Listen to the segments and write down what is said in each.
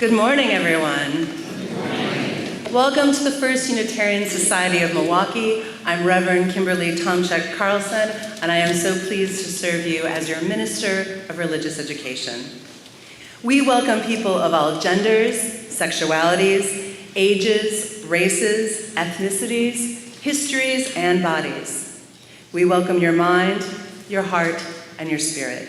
Good morning, everyone. Welcome to the First Unitarian Society of Milwaukee. I'm Reverend Kimberly Tomczyk Carlson, and I am so pleased to serve you as your Minister of Religious Education. We welcome people of all genders, sexualities, ages, races, ethnicities, histories, and bodies. We welcome your mind, your heart, and your spirit.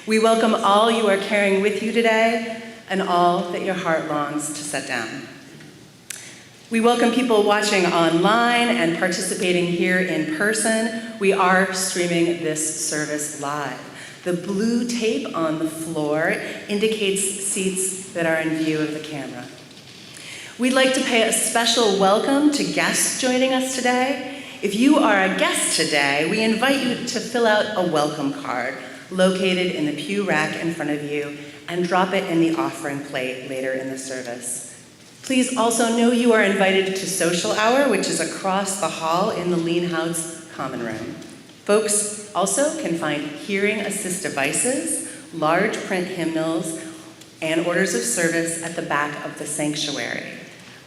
We welcome all you are carrying with you today and all that your heart longs to set down. We welcome people watching online and participating here in person. We are streaming this service live. The blue tape on the floor indicates seats that are in view of the camera. We'd like to pay a special welcome to guests joining us today. If you are a guest today, we invite you to fill out a welcome card located in the pew rack in front of you and drop it in the offering plate later in the service. Please also know you are invited to social hour, which is across the hall in the Lean House common room. Folks also can find hearing assist devices, large print hymnals, and orders of service at the back of the sanctuary.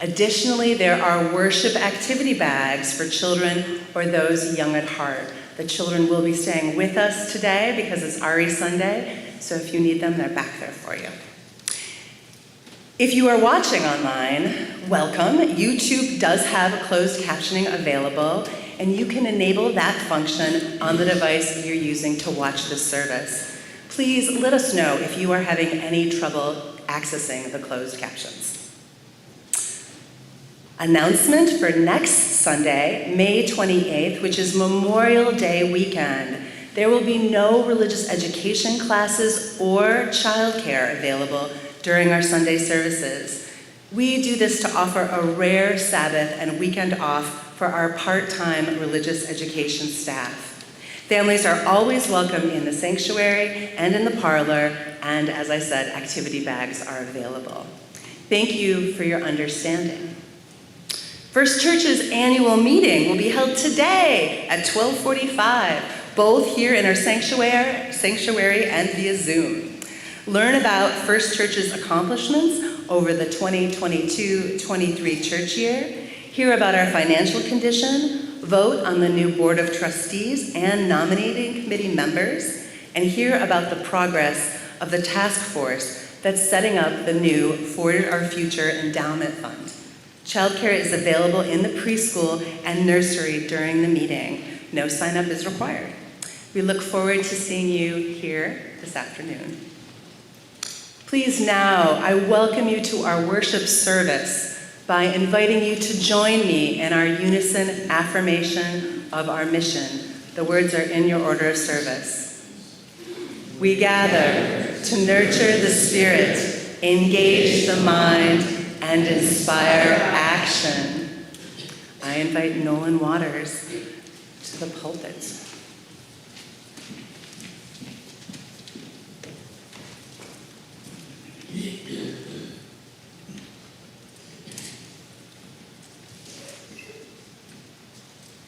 Additionally, there are worship activity bags for children or those young at heart. The children will be staying with us today because it's RE Sunday, so if you need them, they're back there for you. If you are watching online, welcome. YouTube does have closed captioning available, and you can enable that function on the device you're using to watch this service. Please let us know if you are having any trouble accessing the closed captions. Announcement for next Sunday, May 28th, which is Memorial Day weekend. There will be no religious education classes or childcare available during our Sunday services. We do this to offer a rare Sabbath and weekend off for our part-time religious education staff. Families are always welcome in the sanctuary and in the parlor, and as I said, activity bags are available. Thank you for your understanding. First Church's annual meeting will be held today at 12:45, both here in our sanctuary and via Zoom. Learn about First Church's accomplishments over the 2022-23 church year, hear about our financial condition, vote on the new Board of Trustees and nominating committee members, and hear about the progress of the task force that's setting up the new For Our Future Endowment Fund. Childcare is available in the preschool and nursery during the meeting. No sign-up is required. We look forward to seeing you here this afternoon. Please now, I welcome you to our worship service by inviting you to join me in our unison affirmation of our mission. The words are in your order of service. We gather to nurture the spirit, engage the mind, and inspire action. I invite Nolan Waters to the pulpit.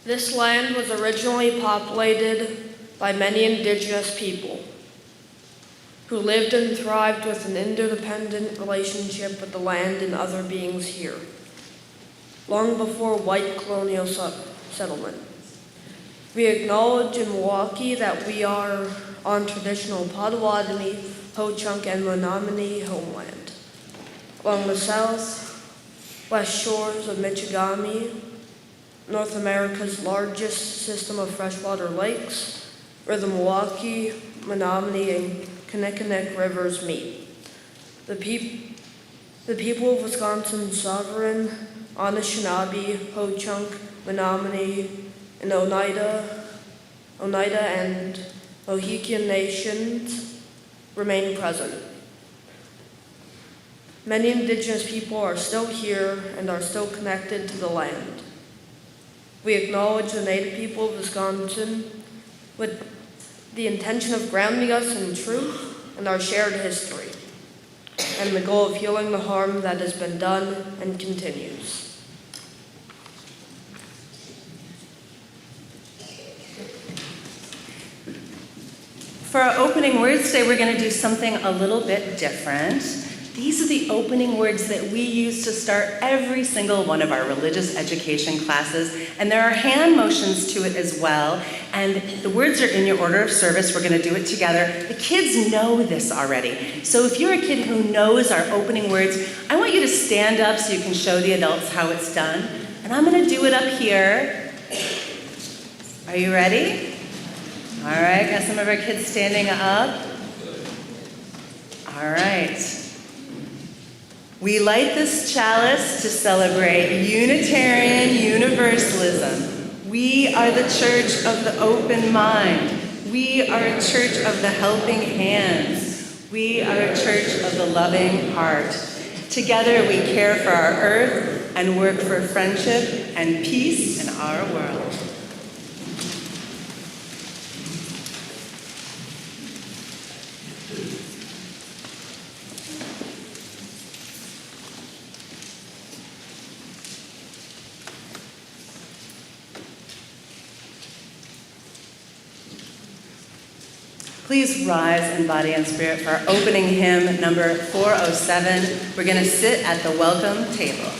This land was originally populated by many indigenous people who lived and thrived with an interdependent relationship with the land and other beings here, long before white colonial settlement. We acknowledge in Milwaukee that we are on traditional Potawatomi, Ho-Chunk, and Menominee homeland. Along the south-west shores of Michigami, North America's largest system of freshwater lakes, where the Milwaukee, Menominee, and Kinnickinnick rivers meet. The people of Wisconsin's sovereign Anishinaabe, Ho-Chunk, Menominee, and Oneida and Mohican nations remain present. Many indigenous people are still here and are still connected to the land. We acknowledge the Native people of Wisconsin with the intention of grounding us in truth and our shared history, and the goal of healing the harm that has been done and continues. For our opening words today, we're going to do something a little bit different. These are the opening words that we use to start every single one of our religious education classes, and there are hand motions to it as well, and the words are in your order of service. We're going to do it together. The kids know this already, so if you're a kid who knows our opening words, I want you to stand up so you can show the adults how it's done, and I'm going to do it up here. Are you ready? All right, got some of our kids standing up. All right. We light this chalice to celebrate Unitarian Universalism. We are the church of the open mind. We are a church of the helping hands. We are a church of the loving heart. Together we care for our earth and work for friendship and peace in our world. Please rise in body and spirit for our opening hymn, number 407. We're going to sit at the welcome table.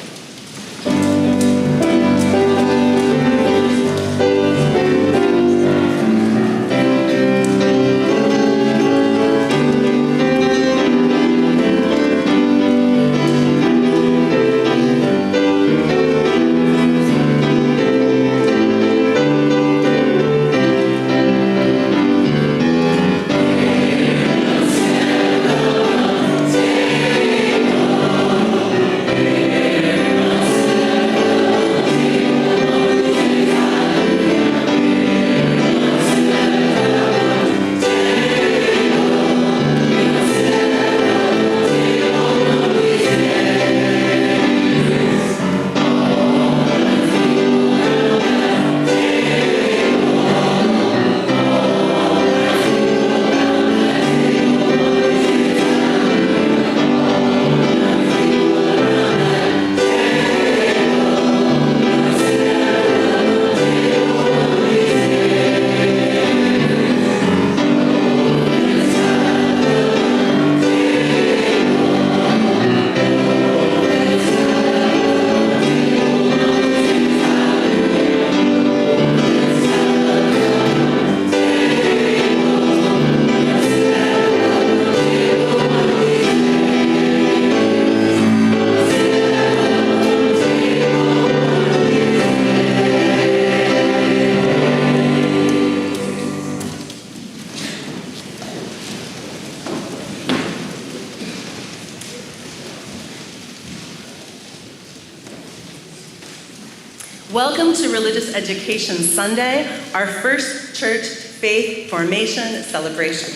Welcome to Religious Education Sunday, our first church faith formation celebration.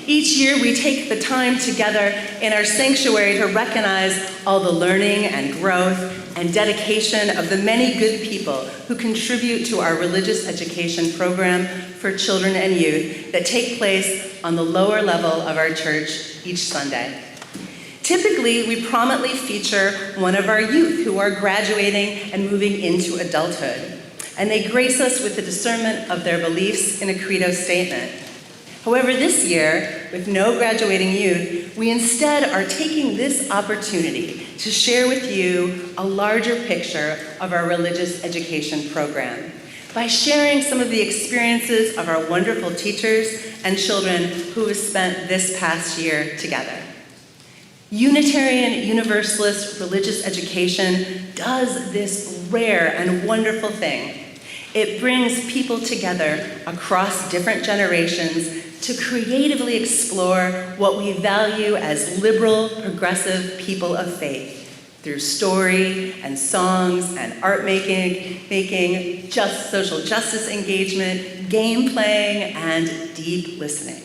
Each year we take the time together in our sanctuary to recognize all the learning and growth and dedication of the many good people who contribute to our religious education program for children and youth that take place on the lower level of our church each Sunday. Typically, we prominently feature one of our youth who are graduating and moving into adulthood, and they grace us with the discernment of their beliefs in a credo statement. However, this year, with no graduating youth, we instead are taking this opportunity to share with you a larger picture of our religious education program by sharing some of the experiences of our wonderful teachers and children who have spent this past year together. Unitarian Universalist religious education does this rare and wonderful thing. It brings people together across different generations to creatively explore what we value as liberal, progressive people of faith through story and songs and art making, just social justice engagement, game playing, and deep listening.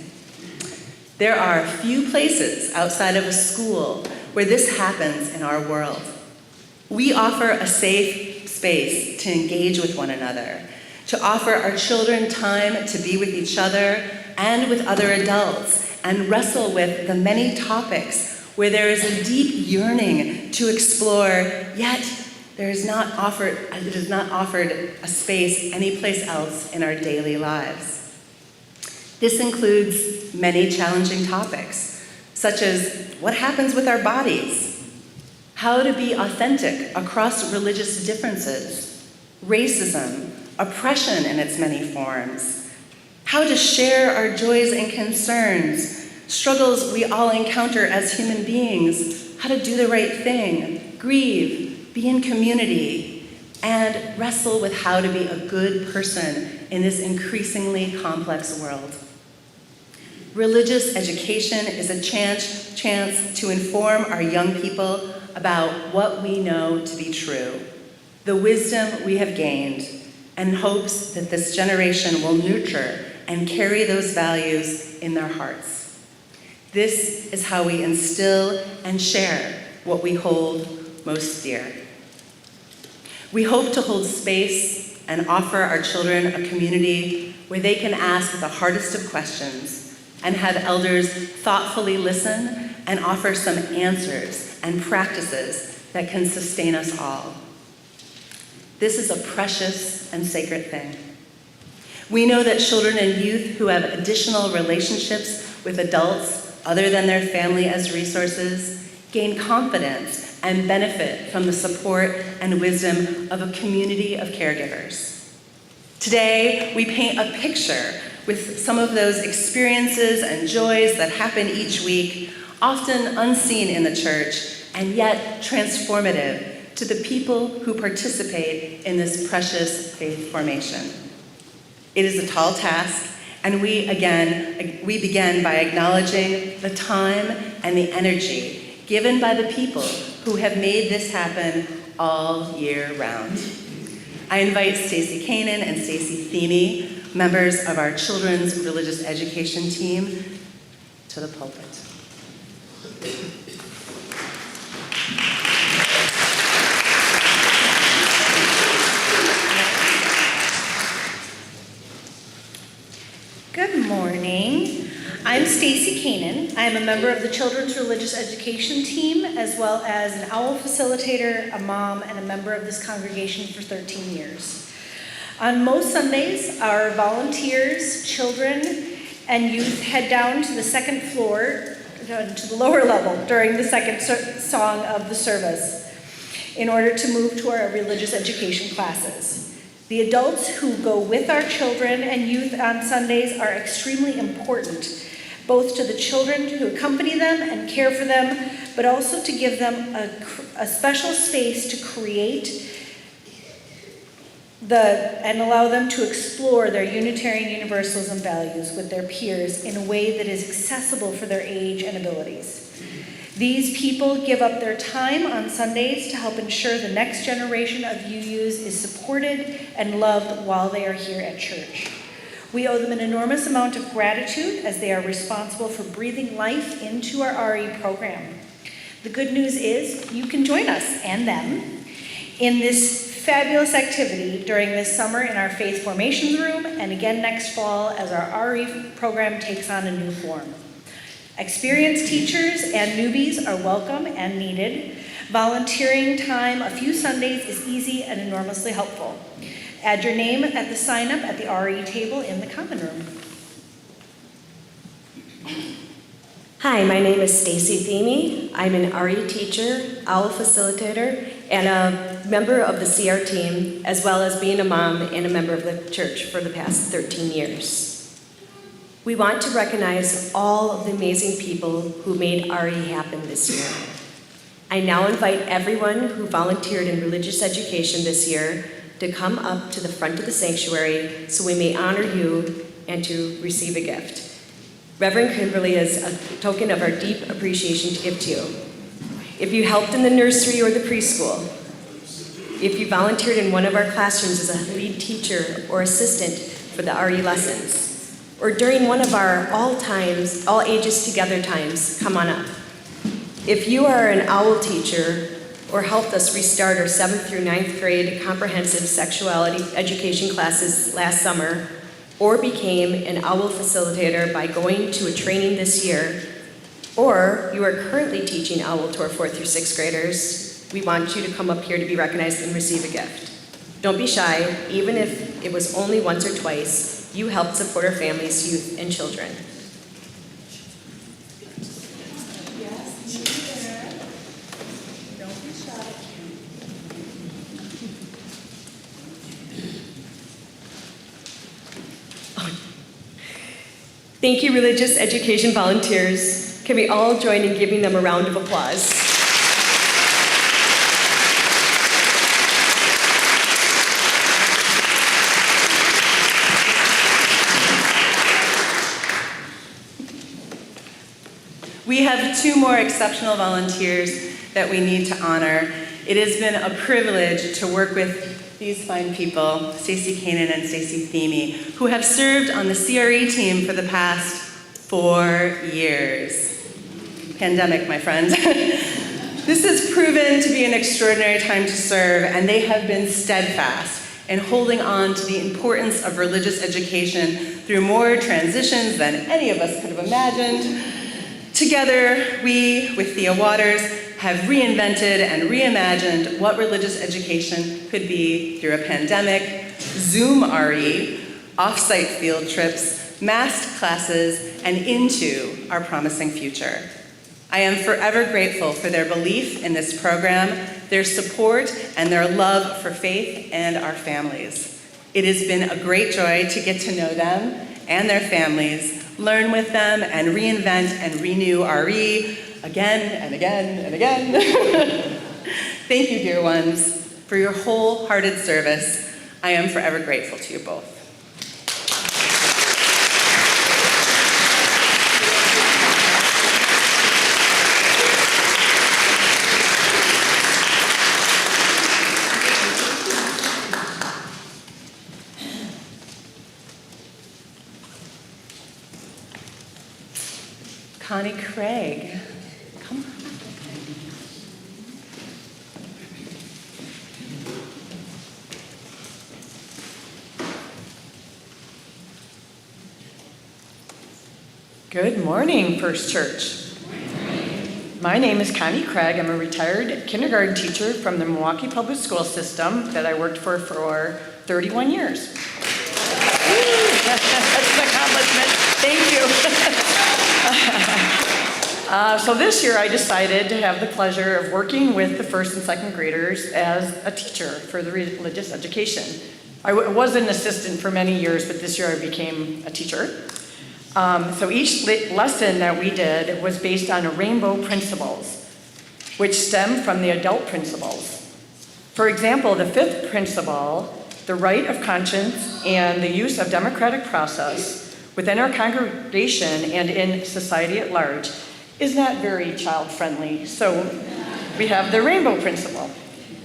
There are few places outside of a school where this happens in our world. We offer a safe space to engage with one another, to offer our children time to be with each other and with other adults, and wrestle with the many topics where there is a deep yearning to explore, yet it is not offered a space anyplace else in our daily lives. This includes many challenging topics, such as what happens with our bodies, how to be authentic across religious differences, racism, oppression in its many forms, how to share our joys and concerns, struggles we all encounter as human beings, how to do the right thing, grieve, be in community, and wrestle with how to be a good person in this increasingly complex world. Religious education is a chance to inform our young people about what we know to be true, the wisdom we have gained, and hopes that this generation will nurture and carry those values in their hearts. This is how we instill and share what we hold most dear. We hope to hold space and offer our children a community where they can ask the hardest of questions and have elders thoughtfully listen and offer some answers and practices that can sustain us all. This is a precious and sacred thing. We know that children and youth who have additional relationships with adults other than their family as resources gain confidence and benefit from the support and wisdom of a community of caregivers. Today, we paint a picture with some of those experiences and joys that happen each week, often unseen in the church, and yet transformative to the people who participate in this precious faith formation. It is a tall task, and we begin by acknowledging the time and the energy given by the people who have made this happen all year round. I invite Stacy Kanan and Stacy Theme, members of our children's religious education team, to the pulpit. Good morning. I'm Stacy Kanan. I'm a member of the Children's Religious Education Team, as well as an OWL facilitator, a mom, and a member of this congregation for 13 years. On most Sundays, our volunteers, children, and youth head down to the second floor, to the lower level, during the second song of the service in order to move to our religious education classes. The adults who go with our children and youth on Sundays are extremely important, both to the children who accompany them and care for them, but also to give them a special space to create and allow them to explore their Unitarian Universalism values with their peers in a way that is accessible for their age and abilities. These people give up their time on Sundays to help ensure the next generation of UUs is supported and loved while they are here at church. We owe them an enormous amount of gratitude as they are responsible for breathing life into our RE program. The good news is you can join us and them in this fabulous activity during this summer in our Faith Formations Room and again next fall as our RE program takes on a new form. Experienced teachers and newbies are welcome and needed. Volunteering time a few Sundays is easy and enormously helpful. Add your name at the sign-up at the RE table in the common room. Hi, my name is Stacy Theme. I'm an RE teacher, OWL facilitator, and a member of the CR team, as well as being a mom and a member of the church for the past 13 years. We want to recognize all of the amazing people who made RE happen this year. I now invite everyone who volunteered in religious education this year to come up to the front of the sanctuary so we may honor you and to receive a gift. Reverend Kimberly has a token of our deep appreciation to give to you. If you helped in the nursery or the preschool, if you volunteered in one of our classrooms as a lead teacher or assistant for the RE lessons, or during one of our all ages together times, come on up. If you are an OWL teacher or helped us restart our 7th through 9th grade comprehensive sexuality education classes last summer, or became an OWL facilitator by going to a training this year, or you are currently teaching OWL to our 4th through 6th graders, we want you to come up here to be recognized and receive a gift. Don't be shy, even if it was only once or twice. You helped support our families, youth, and children. Thank you, religious education volunteers. Can we all join in giving them a round of applause? We have 2 more exceptional volunteers that we need to honor. It has been a privilege to work with these fine people, Stacey Kanan and Stacey Theme, who have served on the CRE team for the past 4 years. Pandemic, my friends. This has proven to be an extraordinary time to serve, and they have been steadfast in holding on to the importance of religious education through more transitions than any of us could have imagined. Together, we, with Thea Waters, have reinvented and reimagined what religious education could be through a pandemic, Zoom RE, off-site field trips, masked classes, and into our promising future. I am forever grateful for their belief in this program, their support, and their love for faith and our families. It has been a great joy to get to know them and their families, learn with them, and reinvent and renew RE again and again and again. Thank you, dear ones, for your wholehearted service. I am forever grateful to you both. Connie Craig, come on. Good morning, First Church. My name is Connie Craig. I'm a retired kindergarten teacher from the Milwaukee Public School System that I worked for 31 years. That's an accomplishment. Thank you. So this year I decided to have the pleasure of working with the first and second graders as a teacher for the religious education. I was an assistant for many years, but this year I became a teacher. So each lesson that we did was based on rainbow principles, which stem from the adult principles. For example, the 5th principle, the right of conscience and the use of democratic process within our congregation and in society at large, is not very child-friendly. So we have the rainbow principle.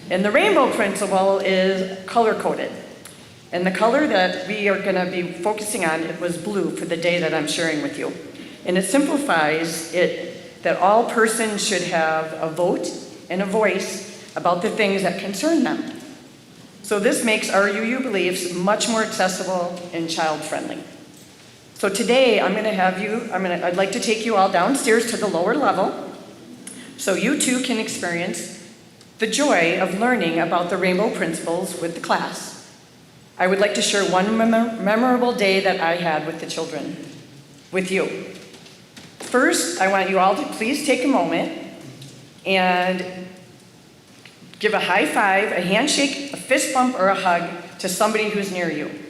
And the rainbow principle is color-coded. And the color that we are going to be focusing on was blue for the day that I'm sharing with you. And it simplifies it that all persons should have a vote and a voice about the things that concern them. So this makes our UU beliefs much more accessible and child-friendly. So today I'd like to take you all downstairs to the lower level so you too can experience the joy of learning about the rainbow principles with the class. I would like to share one memorable day that I had with the children, with you. First, I want you all to please take a moment and give a high five, a handshake, a fist bump, or a hug to somebody who's near you.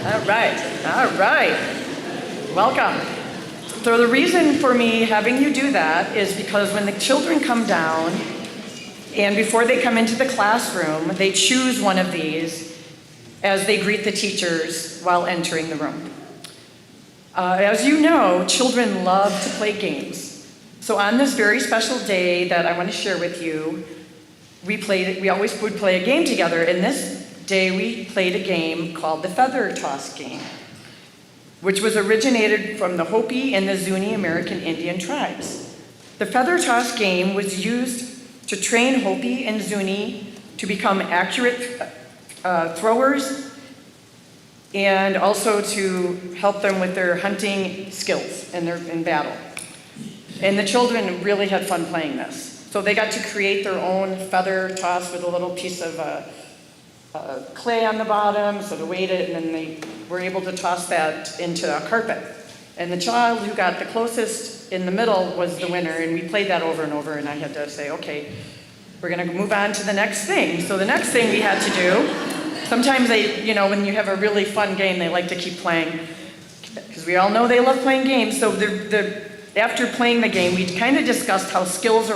All right. Welcome. So the reason for me having you do that is because when the children come down and before they come into the classroom, they choose one of these as they greet the teachers while entering the room. As you know, children love to play games. So on this very special day that I want to share with you, we always would play a game together. And this day we played a game called the feather toss game, which was originated from the Hopi and the Zuni American Indian tribes. The feather toss game was used to train Hopi and Zuni to become accurate throwers and also to help them with their hunting skills in battle. And the children really had fun playing this. So they got to create their own feather toss with a little piece of clay on the bottom, so to weight it, and then they were able to toss that into a carpet. And the child who got the closest in the middle was the winner, and we played that over and over, and I had to say, okay, We're going to move on to the next thing. So the next thing we had to do, sometimes when you have a really fun game, they like to keep playing, because we all know they love playing games. So after playing the game, we kind of discussed how skills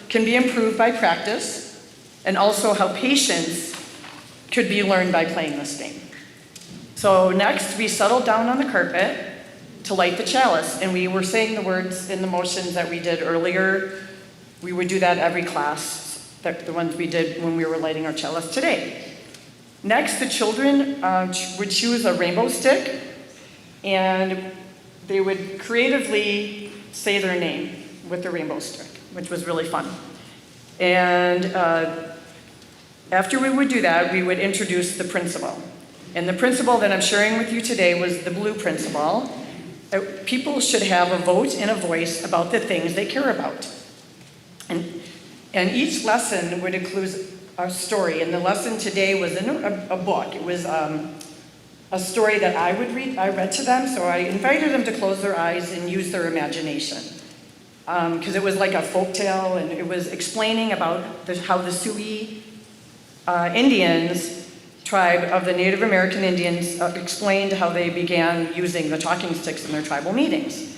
can be improved by practice, and also how patience could be learned by playing this game. So next, we settled down on the carpet to light the chalice, and we were saying the words in the motions that we did earlier. We would do that every class, the ones we did when we were lighting our chalice today. Next, the children would choose a rainbow stick, and they would creatively say their name with the rainbow stick, which was really fun. And after we would do that, we would introduce the principal. And the principle that I'm sharing with you today was the blue principle. People should have a vote and a voice about the things they care about. And each lesson would include a story. And the lesson today was in a book. It was a story that I read to them, so I invited them to close their eyes and use their imagination. Because it was like a folk tale, and it was explaining about how the Sioux Indians tribe of the Native American Indians explained how they began using the talking sticks in their tribal meetings.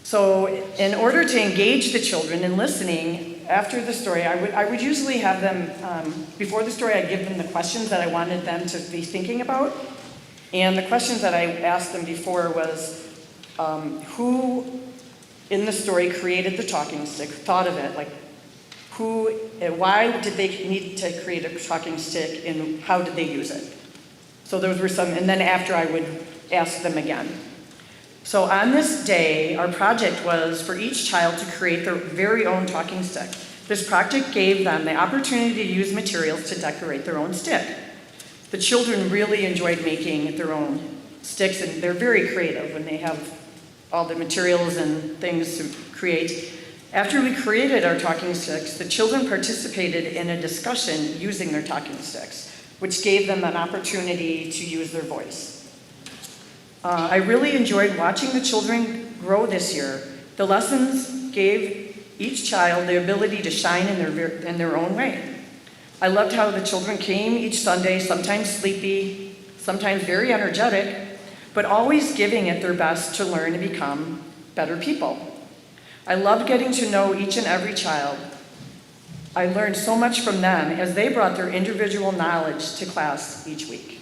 So in order to engage the children in listening, after the story, I would usually have them, before the story, I'd give them the questions that I wanted them to be thinking about. And the questions that I asked them before was, who in the story created the talking stick, thought of it, like why did they need to create a talking stick, and how did they use it? So those were some, and then after I would ask them again. So on this day, our project was for each child to create their very own talking stick. This project gave them the opportunity to use materials to decorate their own stick. The children really enjoyed making their own sticks, and they're very creative when they have all the materials and things to create. After we created our talking sticks, the children participated in a discussion using their talking sticks, which gave them an opportunity to use their voice. I really enjoyed watching the children grow this year. The lessons gave each child the ability to shine in their own way. I loved how the children came each Sunday, sometimes sleepy, sometimes very energetic, but always giving it their best to learn and become better people. I loved getting to know each and every child. I learned so much from them as they brought their individual knowledge to class each week.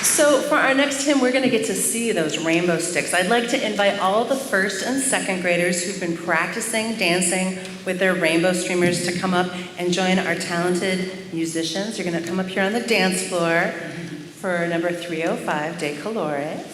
So for our next hymn, we're going to get to see those rainbow sticks. I'd like to invite all the first and second graders who've been practicing dancing with their rainbow streamers to come up and join our talented musicians. You're going to come up here on the dance floor for number 305, De Colores.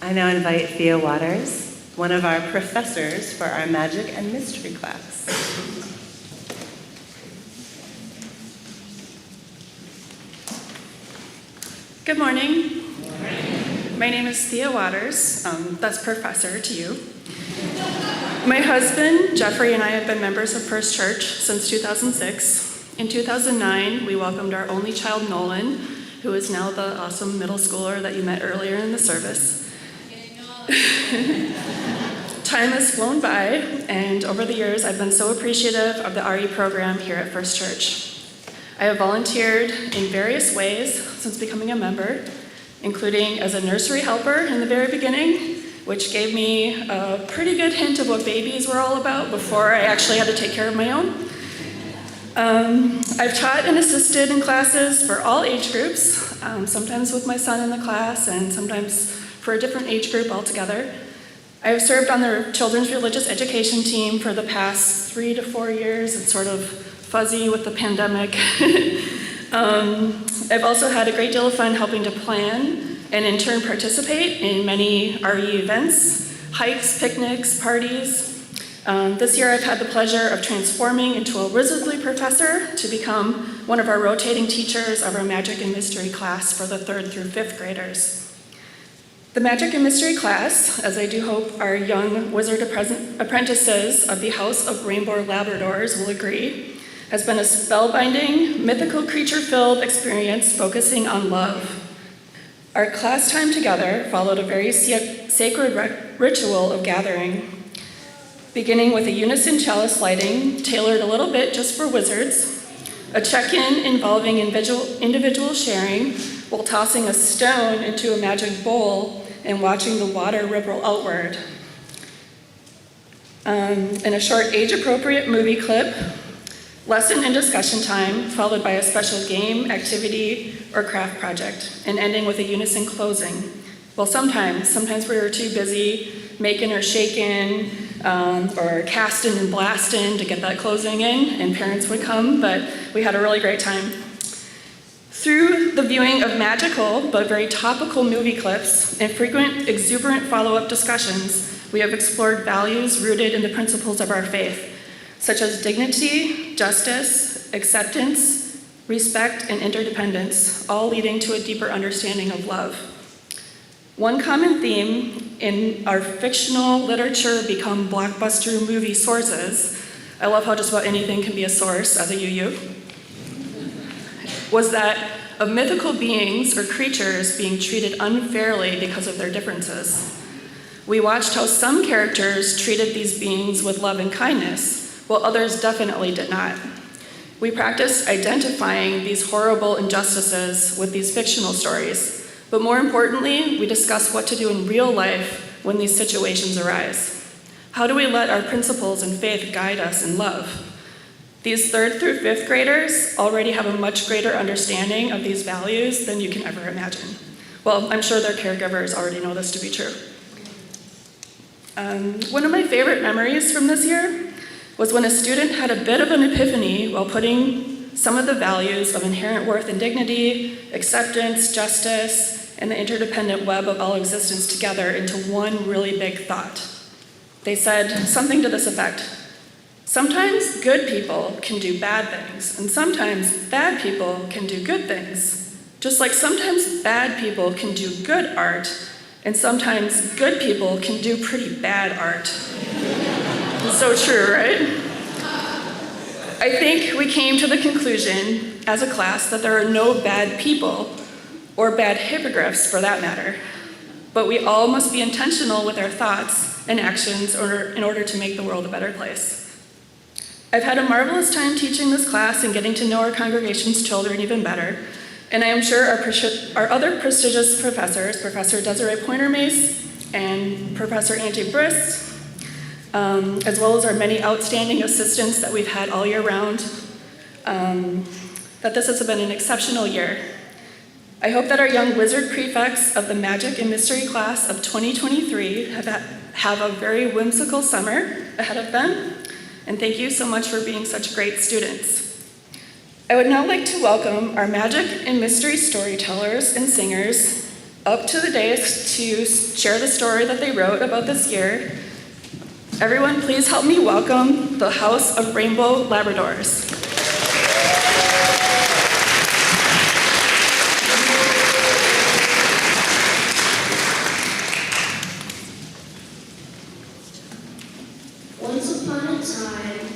I now invite Thea Waters, one of our professors for our Magic and Mystery class. Good morning. My name is Thea Waters. That's professor to you. My husband, Jeffrey, and I have been members of First Church since 2006. In 2009, we welcomed our only child, Nolan, who is now the awesome middle schooler that you met earlier in the service. Time has flown by, and over the years, I've been so appreciative of the RE program here at First Church. I have volunteered in various ways since becoming a member, including as a nursery helper in the very beginning, which gave me a pretty good hint of what babies were all about before I actually had to take care of my own. I've taught and assisted in classes for all age groups, sometimes with my son in the class and sometimes for a different age group altogether. I have served on the children's religious education team for the past 3 to 4 years. It's sort of fuzzy with the pandemic. I've also had a great deal of fun helping to plan and in turn participate in many RE events, hikes, picnics, parties. This year I've had the pleasure of transforming into a wizardly professor to become one of our rotating teachers of our Magic and Mystery class for the 3rd through 5th graders. The Magic and Mystery class, as I do hope our young wizard apprentices of the House of Rainbow Labradors will agree, has been a spellbinding, mythical creature-filled experience focusing on love. Our class time together followed a very sacred ritual of gathering, beginning with a unison chalice lighting tailored a little bit just for wizards, a check-in involving individual sharing while tossing a stone into a magic bowl and watching the water ripple outward, and a short age-appropriate movie clip, lesson and discussion time, followed by a special game, activity, or craft project, and ending with a unison closing. Well, sometimes we were too busy making or shaking or casting and blasting to get that closing in, and parents would come, but we had a really great time. Through the viewing of magical but very topical movie clips and frequent exuberant follow-up discussions, we have explored values rooted in the principles of our faith, such as dignity, justice, acceptance, respect, and interdependence, all leading to a deeper understanding of love. One common theme in our fictional literature become blockbuster movie sources, I love how just about anything can be a source as a UU, was that of mythical beings or creatures being treated unfairly because of their differences. We watched how some characters treated these beings with love and kindness, while others definitely did not. We practiced identifying these horrible injustices with these fictional stories, but more importantly, we discussed what to do in real life when these situations arise. How do we let our principles and faith guide us in love? These 3rd through 5th graders already have a much greater understanding of these values than you can ever imagine. Well, I'm sure their caregivers already know this to be true. One of my favorite memories from this year was when a student had a bit of an epiphany while putting some of the values of inherent worth and dignity, acceptance, justice, and the interdependent web of all existence together into one really big thought. They said something to this effect: sometimes good people can do bad things, and sometimes bad people can do good things. Just like sometimes bad people can do good art, and sometimes good people can do pretty bad art. It's so true, right? I think we came to the conclusion as a class that there are no bad people, or bad hippogriffs for that matter, but we all must be intentional with our thoughts and actions in order to make the world a better place. I've had a marvelous time teaching this class and getting to know our congregation's children even better, and I am sure our other prestigious professors, Professor Desiree Pointer-Mace and Professor Angie Briss, as well as our many outstanding assistants that we've had all year round, that this has been an exceptional year. I hope that our young wizard prefects of the Magic and Mystery class of 2023 have a very whimsical summer ahead of them, and thank you so much for being such great students. I would now like to welcome our Magic and Mystery storytellers and singers, up to the dais to share the story that they wrote about this year. Everyone, please help me welcome the House of Rainbow Labradors. Once upon a time,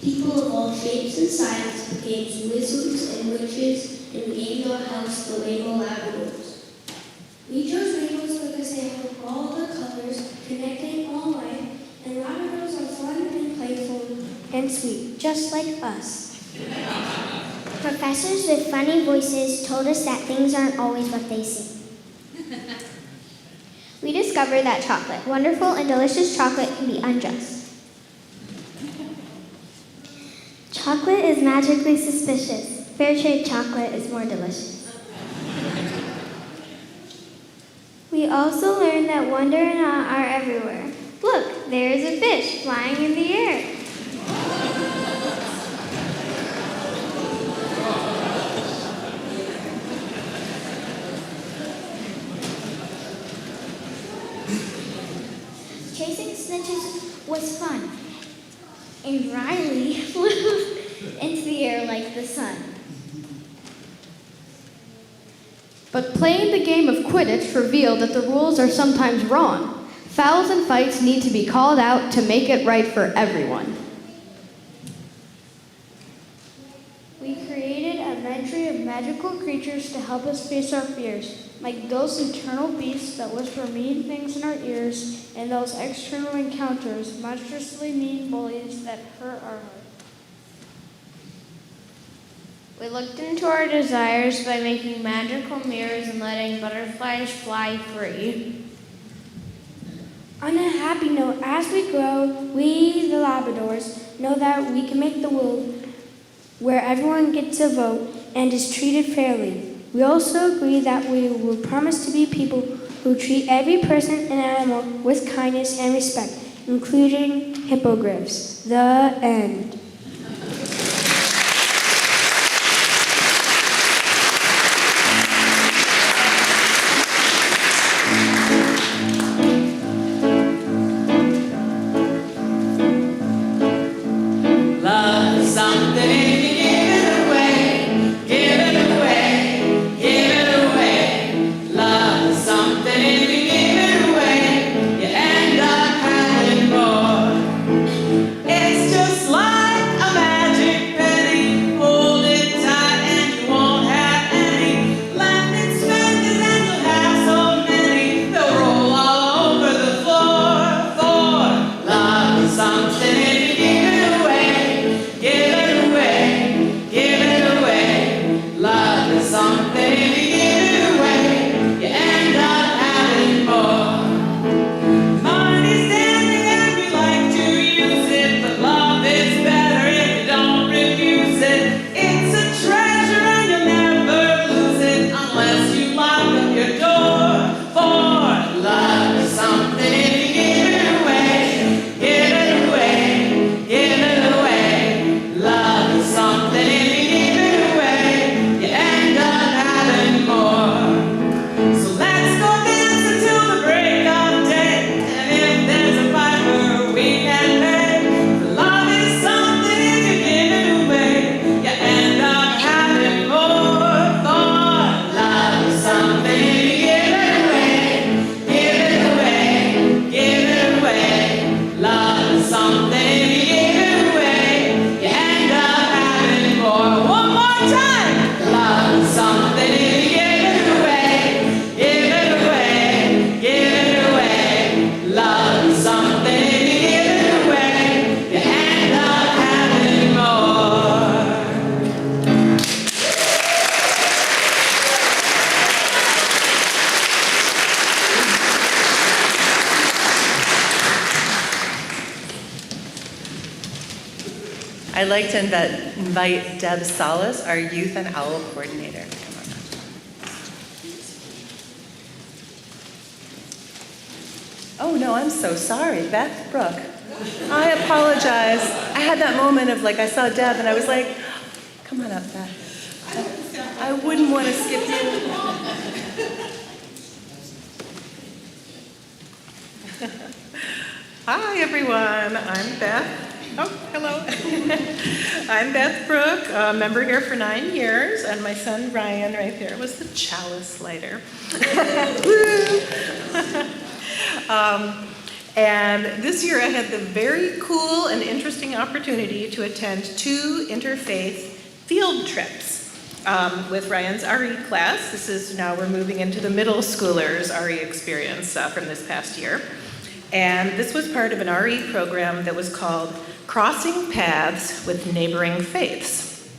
people of all shapes and sizes became wizards and witches and named our house the Rainbow Labradors. We chose rainbows because they have all the colors, connecting all life, and Labradors are fun and playful and sweet, just like us. Professors with funny voices told us that things aren't always what they seem. We discovered that chocolate, wonderful and delicious chocolate, can be unjust. Chocolate is magically suspicious. Fair trade chocolate is more delicious. We also learned that wonder and awe are everywhere. Look, there is a fish flying in the air. Chasing snitches was fun, and Riley flew into the air like the sun. But playing the game of Quidditch revealed that the rules are sometimes wrong. Fouls and fights need to be called out to make it right for everyone. We created a medley of magical creatures to help us face our fears, like those internal beasts that whisper mean things in our ears, and those external encounters, monstrously mean bullies that hurt our heart. We looked into our desires by making magical mirrors and letting butterflies fly free. On a happy note, as we grow, we, the Labradors, know that we can make the world where everyone gets a vote and is treated fairly. We also agree that we will promise to be people who treat every person and animal with kindness and respect, including hippogriffs. The end. I'd like to invite Deb Salas, our Youth and Owl Coordinator. Come on up. Oh, no, I'm so sorry. Beth, Brooke. I apologize. I had that moment of I saw Deb and I was like, come on up, Beth. I wouldn't want to skip you. Hi, everyone. I'm Beth. Oh, hello. I'm Beth Brooke, a member here for 9 years, and my son Ryan right there was the chalice lighter. And this year I had the very cool and interesting opportunity to attend 2 interfaith field trips with Ryan's RE class. This is now we're moving into the middle schoolers' RE experience from this past year. And this was part of an RE program that was called Crossing Paths with Neighboring Faiths.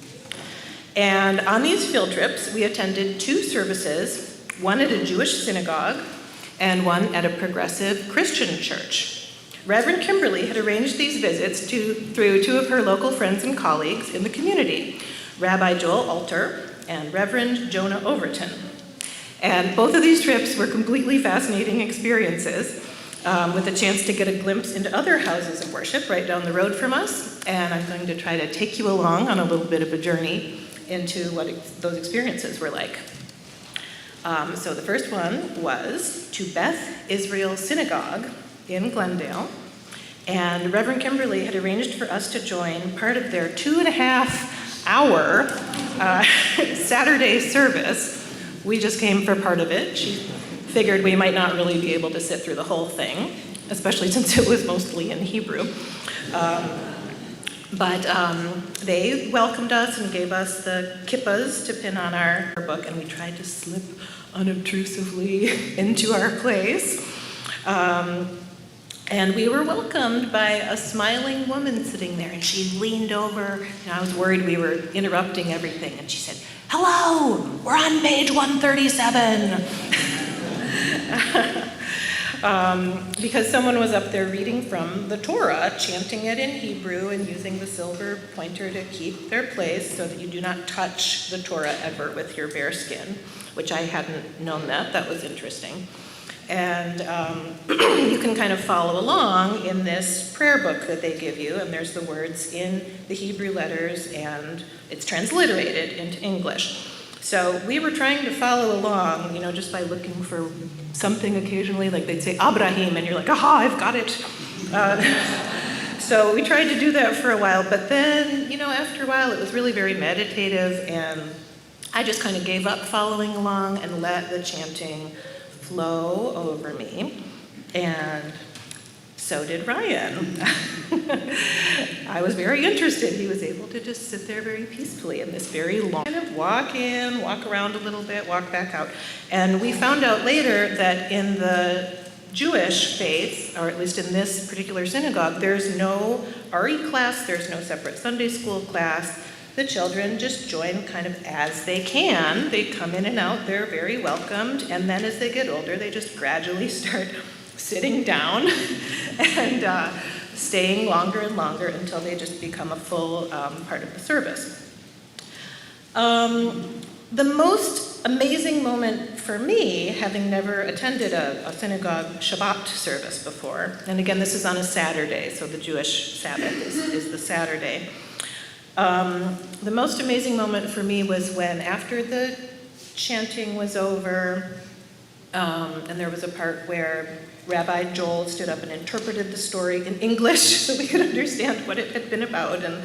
And on these field trips, we attended 2 services, one at a Jewish synagogue and one at a progressive Christian church. Reverend Kimberly had arranged these visits through 2 of her local friends and colleagues in the community, Rabbi Joel Alter and Reverend Jonah Overton. And both of these trips were completely fascinating experiences, with a chance to get a glimpse into other houses of worship right down the road from us. And I'm going to try to take you along on a little bit of a journey into what those experiences were like. So the first one was to Beth Israel Synagogue in Glendale. And Reverend Kimberly had arranged for us to join part of their 2.5-hour Saturday service. We just came for part of it. She figured we might not really be able to sit through the whole thing, especially since it was mostly in Hebrew. But they welcomed us and gave us the kippahs to pin on our book, and we tried to slip unobtrusively into our place. And we were welcomed by a smiling woman sitting there, and she leaned over, and I was worried we were interrupting everything, and she said, "Hello, we're on page 137. Because someone was up there reading from the Torah, chanting it in Hebrew and using the silver pointer to keep their place so that you do not touch the Torah ever with your bare skin, which I hadn't known that. That was interesting. And you can kind of follow along in this prayer book that they give you, and there's the words in the Hebrew letters, and it's transliterated into English. So we were trying to follow along, just by looking for something occasionally, like they'd say Abraham, and you're like, aha, I've got it. So we tried to do that for a while, but then, after a while, it was really very meditative, and I just kind of gave up following along and let the chanting flow over me, and so did Ryan. I was very interested. He was able to just sit there very peacefully in this very long, kind of walk in, walk around a little bit, walk back out. And we found out later that in the Jewish faith, or at least in this particular synagogue, there's no RE class, there's no separate Sunday school class. The children just join kind of as they can. They come in and out, they're very welcomed, and then as they get older, they just gradually start sitting down and staying longer and longer until they just become a full part of the service. The most amazing moment for me, having never attended a synagogue Shabbat service before, and again, this is on a Saturday, so the Jewish Sabbath is the Saturday. The most amazing moment for me was when, after the chanting was over, and there was a part where Rabbi Joel stood up and interpreted the story in English so we could understand what it had been about and,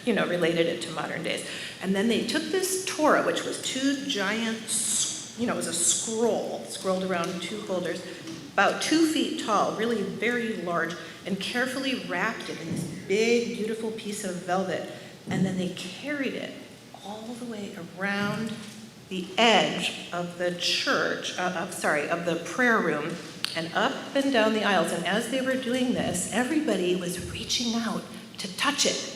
related it to modern days. And then they took this Torah, which was 2 giant, it was a scrolled around 2 holders, about 2 feet tall, really very large, and carefully wrapped it in this big, beautiful piece of velvet. And then they carried it all the way around the edge of the church, of the prayer room, and up and down the aisles. And as they were doing this, everybody was reaching out to touch it.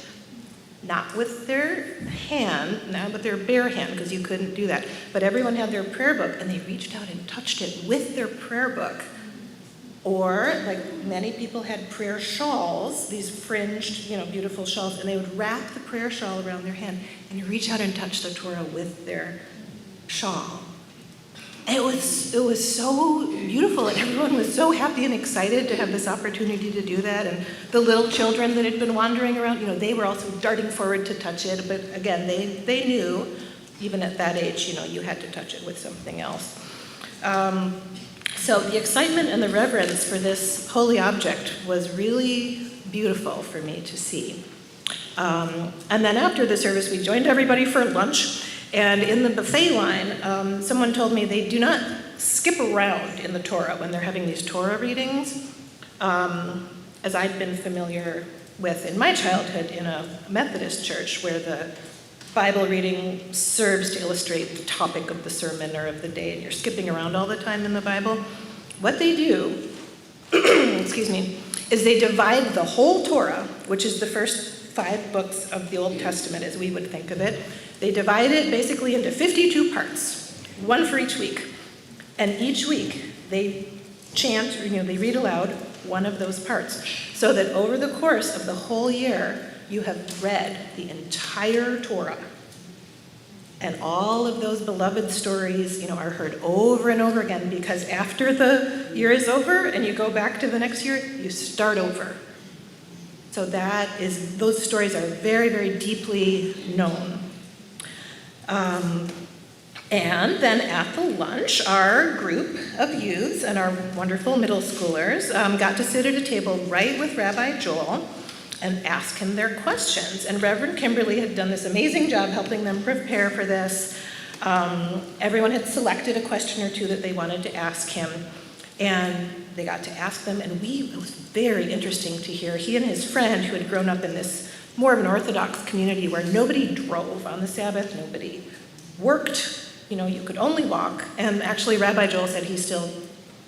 Not with their hand, not with their bare hand, because you couldn't do that. But everyone had their prayer book, and they reached out and touched it with their prayer book. Or, like many people had prayer shawls, these fringed, beautiful shawls, and they would wrap the prayer shawl around their hand and reach out and touch the Torah with their shawl. It was so beautiful, and everyone was so happy and excited to have this opportunity to do that. And the little children that had been wandering around, they were also darting forward to touch it. But again, they knew, even at that age, you had to touch it with something else. So the excitement and the reverence for this holy object was really beautiful for me to see. And then after the service, we joined everybody for lunch. And in the buffet line, someone told me they do not skip around in the Torah when they're having these Torah readings, as I'd been familiar with in my childhood in a Methodist church where the Bible reading serves to illustrate the topic of the sermon or of the day, and you're skipping around all the time in the Bible. What they do, excuse me, is they divide the whole Torah, which is the first 5 books of the Old Testament as we would think of it. They divide it basically into 52 parts, one for each week. And each week they chant, or they read aloud one of those parts, so that over the course of the whole year, you have read the entire Torah. And all of those beloved stories, are heard over and over again, because after the year is over and you go back to the next year, you start over. So those stories are very, very deeply known. And then at the lunch, our group of youths and our wonderful middle schoolers got to sit at a table right with Rabbi Joel and ask him their questions. And Reverend Kimberly had done this amazing job helping them prepare for this. Everyone had selected a question or two that they wanted to ask him, and they got to ask them, and it was very interesting to hear. He and his friend, who had grown up in this more of an Orthodox community where nobody drove on the Sabbath, nobody worked, you could only walk. And actually, Rabbi Joel said he still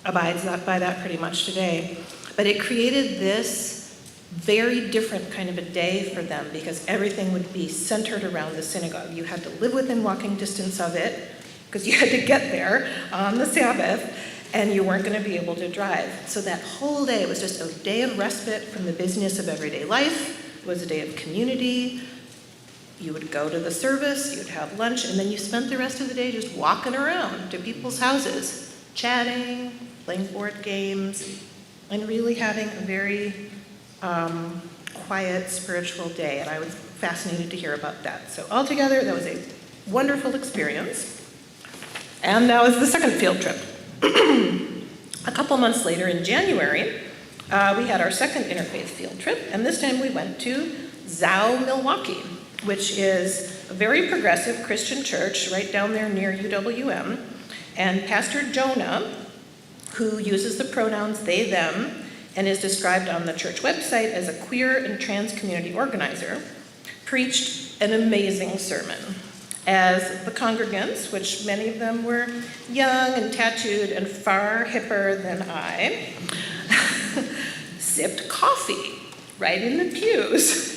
abides by that pretty much today. But it created this very different kind of a day for them, because everything would be centered around the synagogue. You had to live within walking distance of it, because you had to get there on the Sabbath, and you weren't going to be able to drive. So that whole day was just a day of respite from the busyness of everyday life. It was a day of community. You would go to the service, you'd have lunch, and then you spent the rest of the day just walking around to people's houses, chatting, playing board games, and really having a very quiet, spiritual day. And I was fascinated to hear about that. So altogether, that was a wonderful experience. And that was the second field trip. A couple months later, in January, we had our second interfaith field trip, and this time we went to Zao, Milwaukee, which is a very progressive Christian church right down there near UWM. And Pastor Jonah, who uses the pronouns they, them, and is described on the church website as a queer and trans community organizer, preached an amazing sermon. As the congregants, which many of them were young and tattooed and far hipper than I, sipped coffee right in the pews.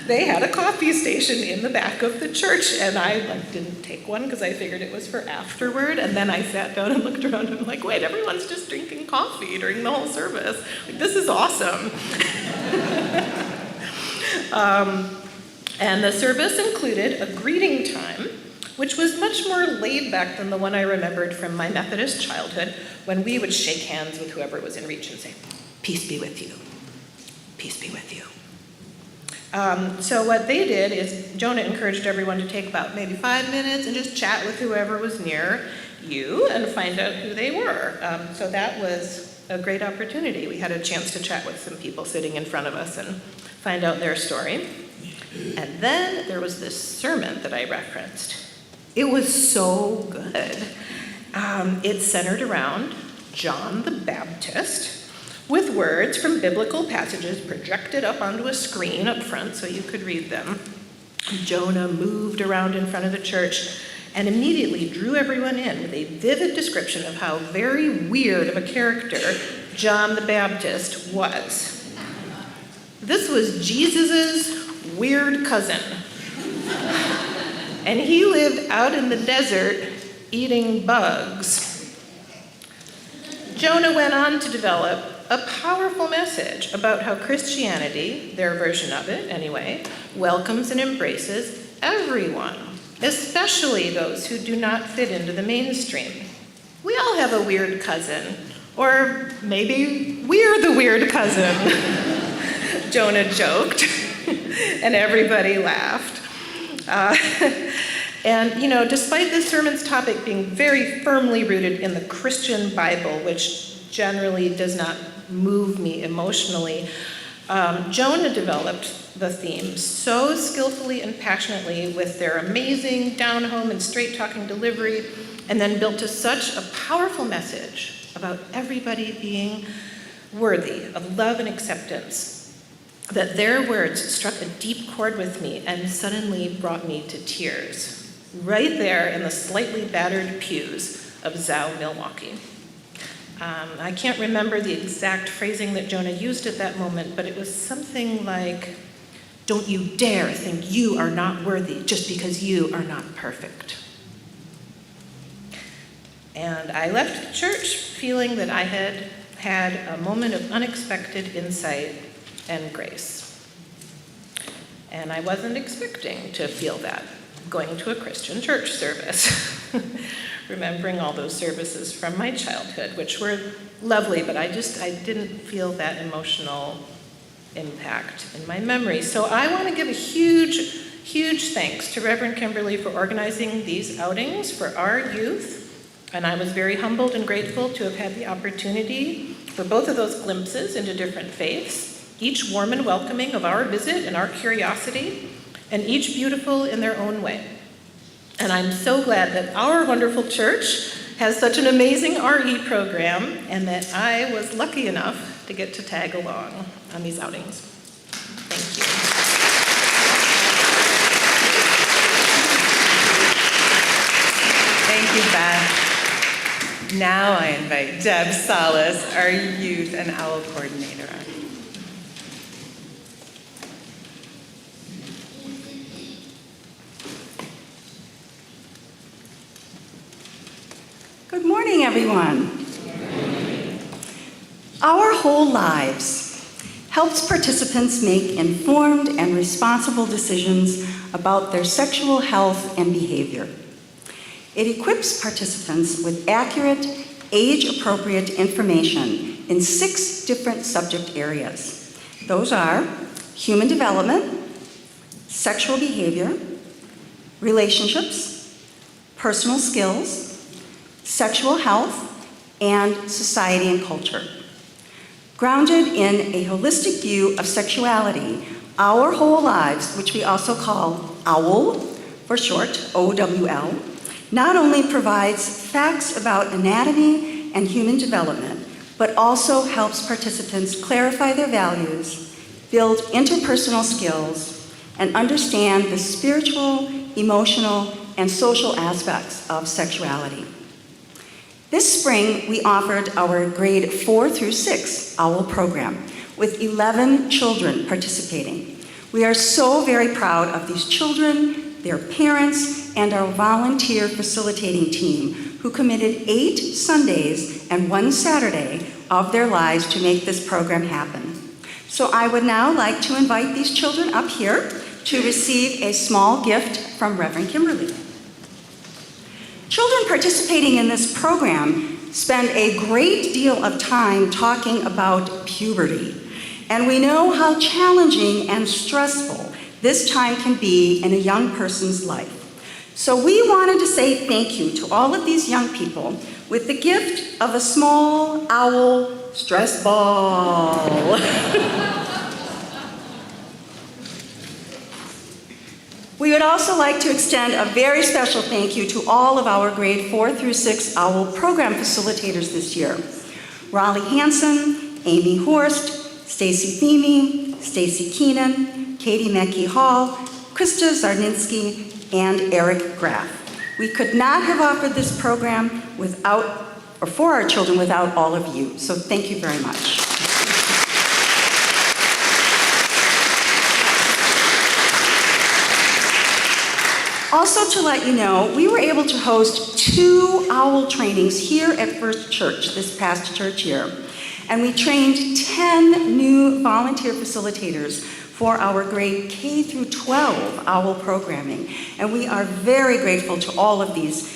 They had a coffee station in the back of the church, and I didn't take one because I figured it was for afterward. And then I sat down and looked around and I'm like, wait, everyone's just drinking coffee during the whole service. This is awesome. And the service included a greeting time, which was much more laid back than the one I remembered from my Methodist childhood, when we would shake hands with whoever was in reach and say, "Peace be with you. Peace be with you." So what they did is Jonah encouraged everyone to take about maybe 5 minutes and just chat with whoever was near you and find out who they were. So that was a great opportunity. We had a chance to chat with some people sitting in front of us and find out their story. And then there was this sermon that I referenced. It was so good. It centered around John the Baptist, with words from biblical passages projected up onto a screen up front so you could read them. Jonah moved around in front of the church and immediately drew everyone in with a vivid description of how very weird of a character John the Baptist was. This was Jesus's weird cousin. And he lived out in the desert eating bugs. Jonah went on to develop a powerful message about how Christianity, their version of it anyway, welcomes and embraces everyone, especially those who do not fit into the mainstream. We all have a weird cousin, or maybe we're the weird cousin, Jonah joked, and everybody laughed. And, despite this sermon's topic being very firmly rooted in the Christian Bible, which generally does not move me emotionally, Jonah developed the theme so skillfully and passionately with their amazing down-home and straight-talking delivery, and then built to such a powerful message about everybody being worthy of love and acceptance, that their words struck a deep chord with me and suddenly brought me to tears, right there in the slightly battered pews of Zao, Milwaukee. I can't remember the exact phrasing that Jonah used at that moment, but it was something like, "Don't you dare think you are not worthy just because you are not perfect." And I left church feeling that I had had a moment of unexpected insight and grace. And I wasn't expecting to feel that going to a Christian church service, remembering all those services from my childhood, which were lovely, but I didn't feel that emotional impact in my memory. So I want to give a huge, huge thanks to Reverend Kimberly for organizing these outings for our youth. And I was very humbled and grateful to have had the opportunity for both of those glimpses into different faiths, each warm and welcoming of our visit and our curiosity, and each beautiful in their own way. And I'm so glad that our wonderful church has such an amazing RE program, and that I was lucky enough to get to tag along on these outings. Thank you. Thank you, Beth. Now I invite Deb Salas, our youth and OWL coordinator. Good morning, everyone. Our Whole Lives helps participants make informed and responsible decisions about their sexual health and behavior. It equips participants with accurate, age-appropriate information in 6 different subject areas. Those are human development, sexual behavior, relationships, personal skills, sexual health, and society and culture. Grounded in a holistic view of sexuality, Our Whole Lives, which we also call OWL for short, OWL, not only provides facts about anatomy and human development, but also helps participants clarify their values, build interpersonal skills, and understand the spiritual, emotional, and social aspects of sexuality. This spring, we offered our grade 4 through 6 OWL program with 11 children participating. We are so very proud of these children, their parents, and our volunteer facilitating team who committed 8 Sundays and 1 Saturday of their lives to make this program happen. So I would now like to invite these children up here to receive a small gift from Reverend Kimberly. Children participating in this program spend a great deal of time talking about puberty, and we know how challenging and stressful this time can be in a young person's life. So we wanted to say thank you to all of these young people with the gift of a small OWL stress ball. We would also like to extend a very special thank you to all of our grade 4 through 6 OWL program facilitators this year. Raleigh Hansen, Amy Horst, Stacy Theme, Stacy Keenan, Katie Meckie Hall, Krista Zarninski, and Eric Graff. We could not have offered this program for our children without all of you. So thank you very much. Also to let you know, we were able to host 2 OWL trainings here at First Church this past church year. And we trained 10 new volunteer facilitators for our grade K through 12 OWL programming. And we are very grateful to all of these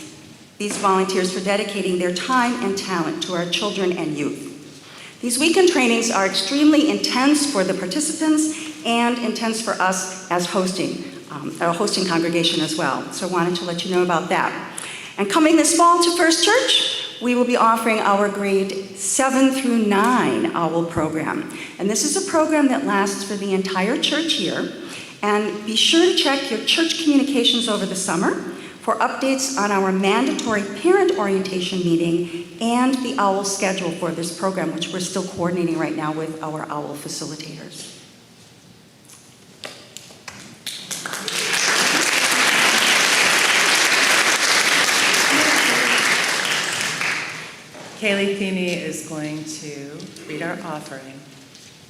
volunteers for dedicating their time and talent to our children and youth. These weekend trainings are extremely intense for the participants and intense for us as hosting. a hosting congregation as well. So I wanted to let you know about that. And coming this fall to First Church, we will be offering our grade 7 through 9 OWL program. And this is a program that lasts for the entire church year. And be sure to check your church communications over the summer for updates on our mandatory parent orientation meeting and the OWL schedule for this program, which we're still coordinating right now with our OWL facilitators. Kaylee Theme is going to read our offering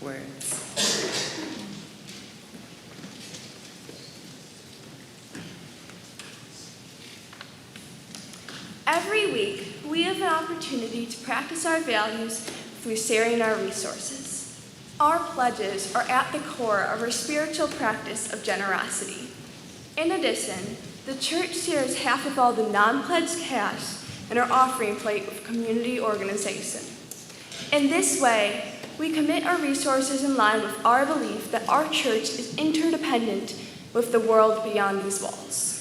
words. Every week, we have an opportunity to practice our values through sharing our resources. Our pledges are at the core of our spiritual practice of generosity. In addition, the church shares half of all the non-pledged cash in our offering plate with community organization. In this way, we commit our resources in line with our belief that our church is interdependent with the world beyond these walls.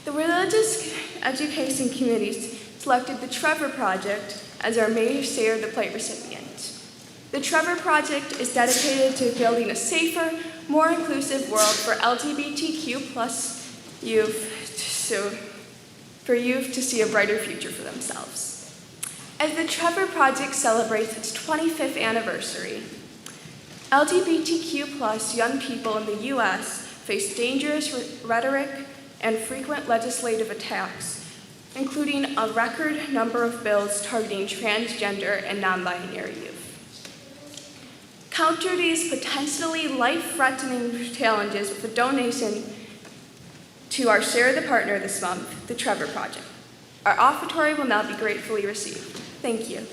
The Religious Education Committees selected the Trevor Project as our May Share the Plate recipient. The Trevor Project is dedicated to building a safer, more inclusive world for LGBTQ+ youth, for youth to see a brighter future for themselves. As the Trevor Project celebrates its 25th anniversary, LGBTQ+ young people in the U.S. face dangerous rhetoric and frequent legislative attacks, including a record number of bills targeting transgender and non-binary youth. Counter these potentially life-threatening challenges with a donation to our Share the Partner this month, the Trevor Project. Our offertory will now be gratefully received. Thank you.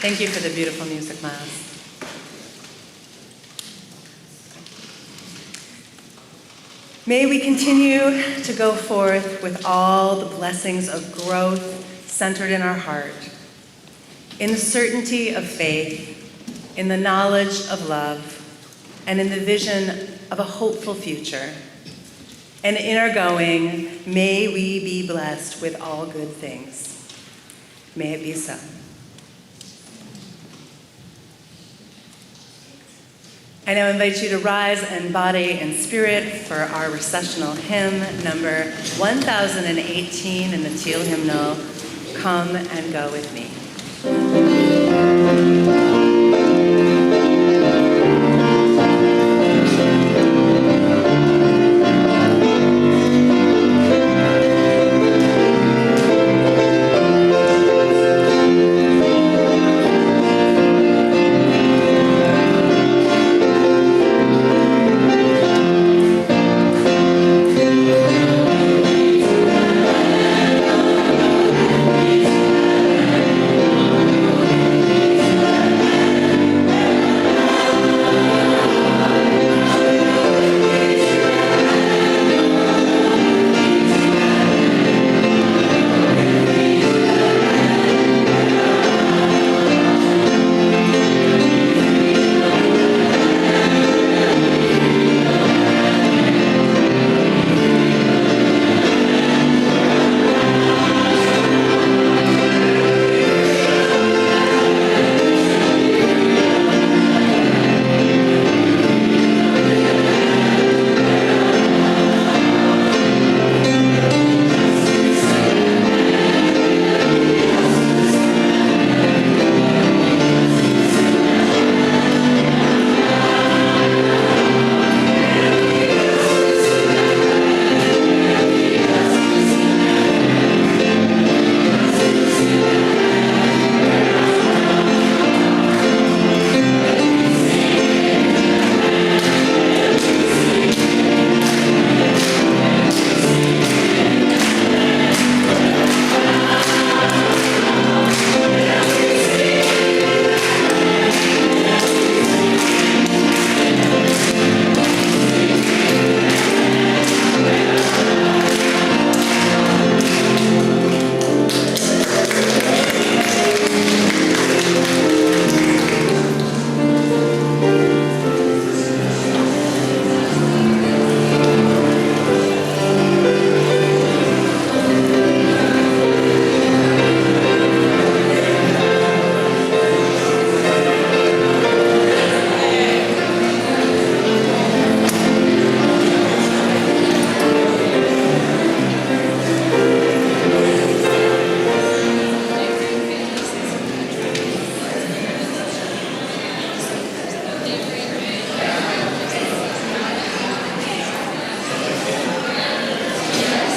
Thank you for the beautiful music, Miles. May we continue to go forth with all the blessings of growth centered in our heart, in the certainty of faith, in the knowledge of love, and in the vision of a hopeful future. And in our going, may we be blessed with all good things. May it be so. I now invite you to rise in body and spirit for our recessional hymn, number 1018 in the Teal Hymnal, Come and Go With Me.